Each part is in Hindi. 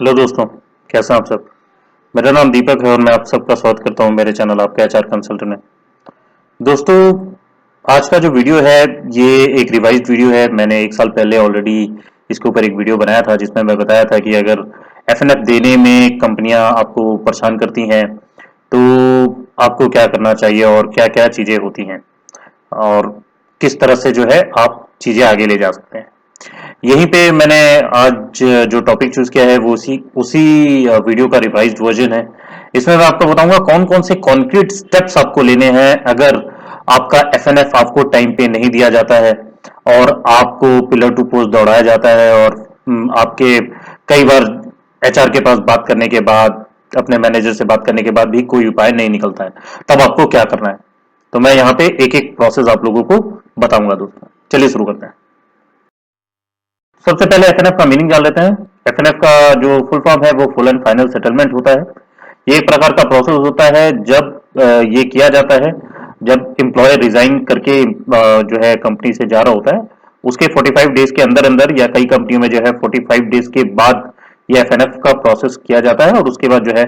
हेलो दोस्तों, कैसे हैं आप सब। मेरा नाम दीपक है और मैं आप सबका स्वागत करता हूं मेरे चैनल आपके एचआर कंसल्टेंट में। दोस्तों, आज का जो वीडियो है ये एक रिवाइज्ड वीडियो है। मैंने एक साल पहले ऑलरेडी इसके ऊपर एक वीडियो बनाया था जिसमें मैं बताया था कि अगर एफएनएफ देने में कंपनियां आपको परेशान करती हैं तो आपको क्या करना चाहिए और क्या क्या चीज़ें होती हैं और किस तरह से जो है आप चीज़ें आगे ले जा सकते हैं। यहीं पे मैंने आज जो टॉपिक चूज किया है वो उसी उसी वीडियो का रिवाइज्ड वर्जन है। इसमें मैं आपको बताऊंगा कौन कौन से कॉन्क्रीट स्टेप्स आपको लेने हैं अगर आपका एफएनएफ आपको टाइम पे नहीं दिया जाता है और आपको पिलर टू पोस्ट दौड़ाया जाता है और आपके कई बार एचआर के पास बात करने के बाद, अपने मैनेजर से बात करने के बाद भी कोई उपाय नहीं निकलता है, तब आपको क्या करना है। तो मैं यहाँ पे एक एक प्रोसेस आप लोगों को बताऊंगा दोस्तों। चलिए शुरू करते हैं। सबसे पहले एफएनएफ का मीनिंग जान लेते हैं। एफएनएफ का जो फुल फॉर्म है वो फुल एंड फाइनल सेटलमेंट होता है। ये एक प्रकार का प्रोसेस होता है जब ये किया जाता है जब एम्प्लॉय रिजाइन करके जो है कंपनी से जा रहा होता है, उसके 45 डेज के अंदर अंदर या कई कंपनियों में जो है 45 डेज के बाद ये एफएनएफ का प्रोसेस किया जाता है और उसके बाद जो है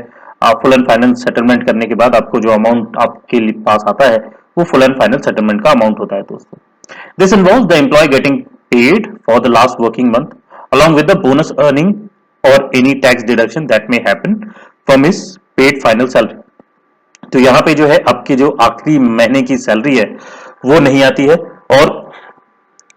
फुल एंड फाइनल सेटलमेंट करने के बाद आपको जो अमाउंट आपके पास आता है वो फुल एंड फाइनल सेटलमेंट का अमाउंट होता है दोस्तों। This involves the employee getting paid for the last working month along with the bonus earning or any tax deduction that may happen from his paid final salary. तो यहाँ पे जो है आपकी जो आखिरी महीने की सैलरी है वो नहीं आती है और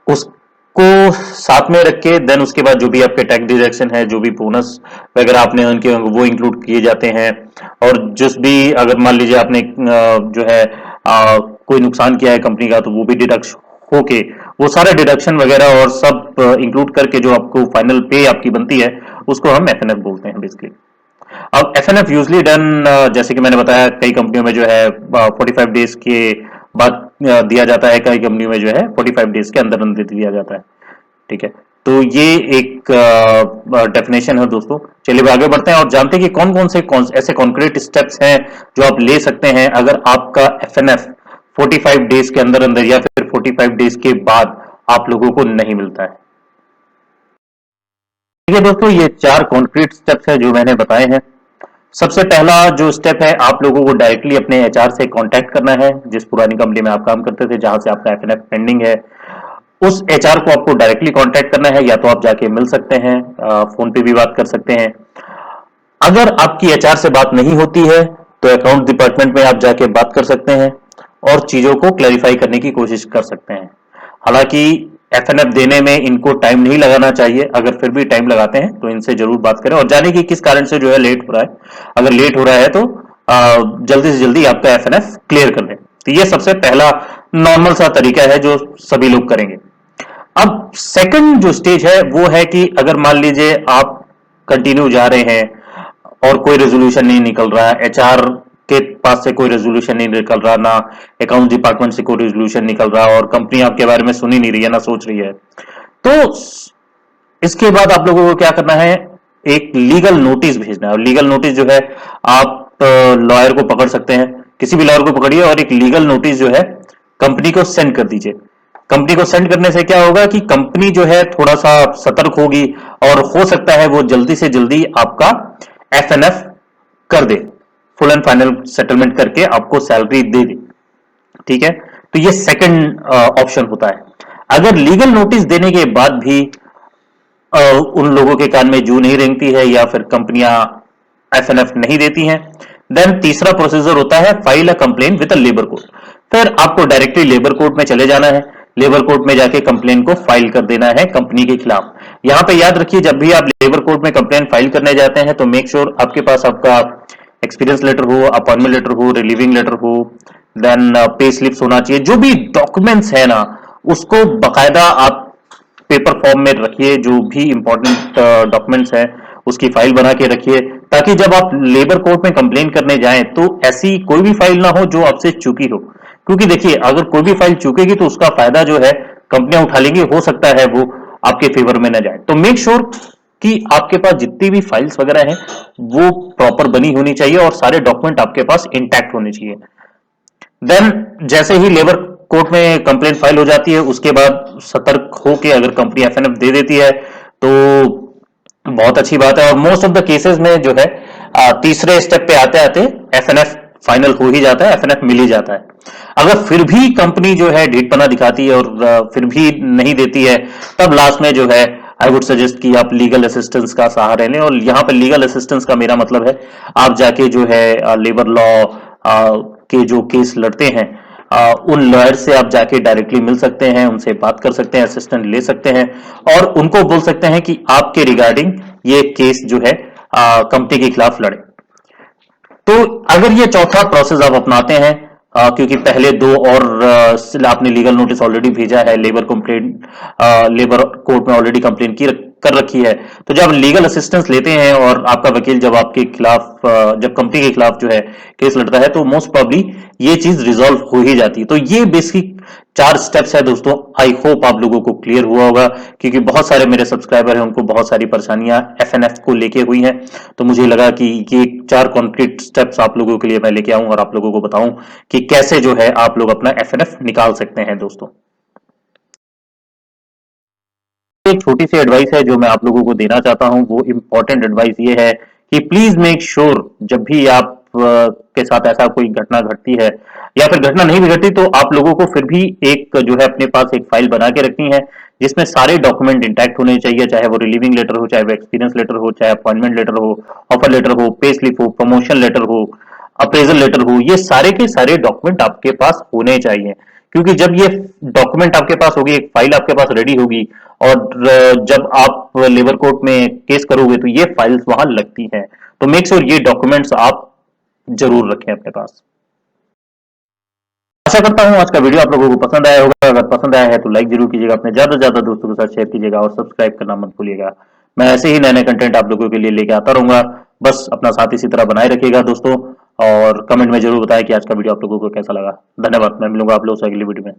उसको साथ में रख के देन उसके बाद जो भी आपके टैक्स डिडक्शन है, जो भी बोनस वगैरह आपने उनके वो इंक्लूड किए जाते हैं और जिस भी अगर मान लीजिए आपने जो है कोई नुकसान किया है कंपनी का तो वो भी डिडक्ट होके वो सारे डिडक्शन वगैरह और सब इंक्लूड करके जो आपको फाइनल पे आपकी बनती है उसको हम एफएनएफ बोलते हैं बेसिकली। अब एफएनएफ यूजली डन, जैसे कि मैंने बताया कई कंपनियों में जो है 45 डेज के बाद दिया जाता है, कई कंपनियों में जो है 45 डेज के अंदर अंदर दिया जाता है। ठीक है, तो ये एक डेफिनेशन है दोस्तों। चलिए आगे बढ़ते हैं और जानते हैं कि कौन ऐसे कॉन्क्रीट स्टेप्स हैं जो आप ले सकते हैं अगर आपका एफएनएफ 45 डेज के अंदर अंदर या फिर 45 डेज के बाद आप लोगों को नहीं मिलता है। ठीक है दोस्तों, ये 4 कॉन्क्रीट स्टेप्स है जो मैंने बताए हैं। सबसे पहला जो स्टेप है, आप लोगों को डायरेक्टली अपने एचआर से कांटेक्ट करना है। जिस पुरानी कंपनी में आप काम करते थे, जहां से आपका एफएनएफ पेंडिंग है, उस एचआर को आपको डायरेक्टली कांटेक्ट करना है। या तो आप जाके मिल सकते हैं, फोन पे भी बात कर सकते हैं। अगर आपकी एचआर से बात नहीं होती है तो अकाउंट डिपार्टमेंट में आप जाके बात कर सकते हैं और चीजों को क्लैरिफाई करने की कोशिश कर सकते हैं। हालांकि एफएनएफ देने में इनको टाइम नहीं लगाना चाहिए, अगर फिर भी टाइम लगाते हैं तो इनसे जरूर बात करें और जाने की किस कारण से जो है लेट हो रहा है। अगर लेट हो रहा है तो जल्दी से जल्दी आपका एफएनएफ क्लियर कर दें। तो ये सबसे पहला नॉर्मल सा तरीका है जो सभी लोग करेंगे। अब सेकंड जो स्टेज है वो है कि अगर मान लीजिए आप कंटिन्यू जा रहे हैं और कोई रेजोल्यूशन नहीं निकल रहा है, एचआर के पास से कोई रेजोल्यूशन नहीं निकल रहा, ना अकाउंट डिपार्टमेंट से कोई रेजोल्यूशन निकल रहा और कंपनी आपके बारे में सुन ही नहीं रही है, ना सोच रही है, तो इसके बाद आप लोगों को क्या करना है, एक लीगल नोटिस भेजना है। और लीगल नोटिस जो है आप लॉयर को पकड़ सकते हैं, किसी भी लॉयर को पकड़िए और एक लीगल नोटिस जो है कंपनी को सेंड कर दीजिए। कंपनी को सेंड करने से क्या होगा कि कंपनी जो है थोड़ा सा सतर्क होगी और हो सकता है वो जल्दी से जल्दी आपका एफएनएफ कर दे, फुल एंड फाइनल सेटलमेंट करके आपको सैलरी दे दे। ठीक है, तो ये सेकंड ऑप्शन होता है। अगर लीगल नोटिस देने के बाद भी उन लोगों के कान में जू नहीं रेंगती है या फिर कंपनियां एफएनएफ नहीं देती हैं, देन तीसरा प्रोसीजर होता है file a complain with a labour court. फिर आपको डायरेक्टली लेबर कोर्ट में चले जाना है, लेबर कोर्ट में जाके कंप्लेन को फाइल कर देना है कंपनी के खिलाफ। यहां पे याद रखिए, जब भी आप लेबर कोर्ट में कंप्लेन फाइल करने जाते हैं तो मेक श्योर आपके पास आपका एक्सपीरियंस लेटर हो, अपॉइंटमेंट लेटर हो, रिलीविंग लेटर हो, देन पे स्लिप्स होना चाहिए। जो भी डॉक्यूमेंट्स है ना, उसको बकायदा आप पेपर फॉर्म में रखिए। जो भी इंपॉर्टेंट डॉक्यूमेंट्स हैं उसकी फाइल बना के रखिए, ताकि जब आप लेबर कोर्ट में कंप्लेन करने जाएं तो ऐसी कोई भी फाइल ना हो जो आपसे चूकी हो। क्योंकि देखिए, अगर कोई भी फाइल चूकेगी तो उसका फायदा जो है कंपनियां उठा लेंगी, हो सकता है वो आपके फेवर में ना जाए। तो मेक श्योर कि आपके पास जितनी भी फाइल्स वगैरह हैं वो प्रॉपर बनी होनी चाहिए और सारे डॉक्यूमेंट आपके पास इंटैक्ट होने चाहिए। देन जैसे ही लेबर कोर्ट में कंप्लेन फाइल हो जाती है, उसके बाद सतर्क होकर अगर कंपनी एफएनएफ दे देती है तो बहुत अच्छी बात है। और मोस्ट ऑफ द केसेस में जो है तीसरे स्टेप पे आते आते एफएनएफ फाइनल हो ही जाता है, एफएनएफ मिल ही जाता है। अगर फिर भी कंपनी जो है ढीठपना दिखाती है और फिर भी नहीं देती है, तब लास्ट में जो है आई वुड सजेस्ट कि आप लीगल असिस्टेंस का सहारा लें। और यहाँ पे लीगल असिस्टेंस का मेरा मतलब है आप जाके जो है लेबर लॉ के जो केस लड़ते हैं उन लॉयर से आप जाके डायरेक्टली मिल सकते हैं, उनसे बात कर सकते हैं, असिस्टेंट ले सकते हैं और उनको बोल सकते हैं कि आपके रिगार्डिंग ये केस जो है कंपनी के खिलाफ लड़े। तो अगर ये चौथा प्रोसेस आप अपनाते हैं, क्योंकि पहले दो और आपने लीगल नोटिस ऑलरेडी भेजा है, लेबर कंप्लेंट लेबर कोर्ट में ऑलरेडी कंप्लेन की कर रखी है, तो जब लीगल असिस्टेंस लेते हैं और आपका वकील जब आपके खिलाफ जब कंपनी के खिलाफ जो है केस लड़ता है, तो मोस्ट प्रॉब्ली ये चीज रिजॉल्व हो ही जाती है। तो ये बेसिक 4 स्टेप्स है दोस्तों। आई होप आप लोगों को क्लियर हुआ होगा, क्योंकि बहुत सारे मेरे सब्सक्राइबर हैं, उनको बहुत सारी परेशानियां एफएनएफ को लेके हुई हैं। तो मुझे लगा कि ये 4 कॉन्क्रीट स्टेप्स आप लोगों के लिए मैं लेके आऊं और आप लोगों को बताऊं कि कैसे जो है आप लोग अपना एफएनएफ निकाल सकते हैं। दोस्तों, एक छोटी सी एडवाइस है जो मैं आप लोगों को देना चाहता हूं। वो इंपॉर्टेंट एडवाइस ये है कि प्लीज मेक श्योर जब भी आप के साथ ऐसा कोई घटना घटती है या फिर घटना नहीं भी घटती, तो आप लोगों को फिर भी एक जो है अपने पास एक फाइल बना के रखनी है जिसमें सारे डॉक्यूमेंट इंटैक्ट होने चाहिए, चाहे वो रिलीविंग लेटर हो, चाहे वो एक्सपीरियंस लेटर हो, चाहे अपॉइंटमेंट लेटर हो, ऑफर लेटर हो, पे स्लिप हो, प्रमोशन लेटर हो, अप्रेजल लेटर हो। ये सारे के सारे डॉक्यूमेंट आपके पास होने चाहिए, क्योंकि जब ये डॉक्यूमेंट आपके पास होगी, एक फाइल आपके पास रेडी होगी और जब आप लेबर कोर्ट में केस करोगे तो ये फाइल्स वहां लगती हैं। तो मेक श्योर ये डॉक्यूमेंट्स आप जरूर रखें अपने पास। आशा करता हूं आज का वीडियो आप लोगों को पसंद आया होगा। अगर पसंद आया है तो लाइक जरूर कीजिएगा, अपने ज्यादा से ज्यादा दोस्तों के साथ शेयर कीजिएगा और सब्सक्राइब करना मत भूलिएगा। मैं ऐसे ही नए नए कंटेंट आप लोगों के लिए लेके आता रहूंगा। बस अपना साथ इसी तरह बनाए रखिएगा दोस्तों, और कमेंट में जरूर बताएं कि आज का वीडियो आप लोगों को कैसा लगा। धन्यवाद। मैं मिलूंगा आप लोगों से अगली वीडियो में।